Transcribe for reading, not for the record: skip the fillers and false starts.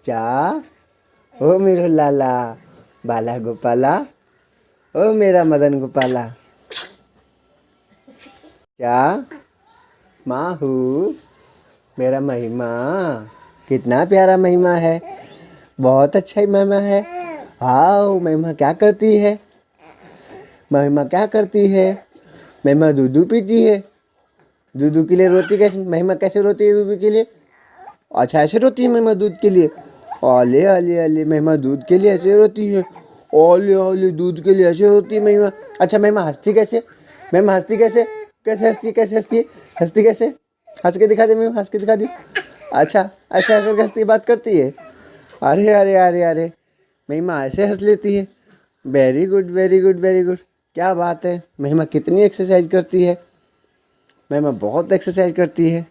चा ओ मेरो लाला बाला गोपाला ओ मेरा मदन गोपाला। चा माहू मेरा महिमा, कितना प्यारा महिमा है, बहुत अच्छा महिमा है। हाँ महिमा क्या करती है, महिमा क्या करती है? महिमा दूध पीती है, दूध के लिए रोती कैसे? महिमा कैसे रोती है दूध के लिए? अच्छा ऐसे रोती है महिमा दूध के लिए, ओले ओले ओले महिमा दूध के लिए ऐसे रोती है, ओले ओले दूध के लिए ऐसे रोती है महिमा। अच्छा महिमा हंसती कैसे? महिमा हंसती कैसे? कैसे हंसती, कैसे हंसती है? हंसती कैसे? हंस के दिखा दे महिमा, हंस के दिखा दे। अच्छा ऐसे करके हंसती बात करती है। अरे अरे अरे अरे महिमा ऐसे हंस लेती है। Very good very good very good, क्या बात है। महिमा कितनी एक्सरसाइज करती है, महिमा बहुत एक्सरसाइज करती है।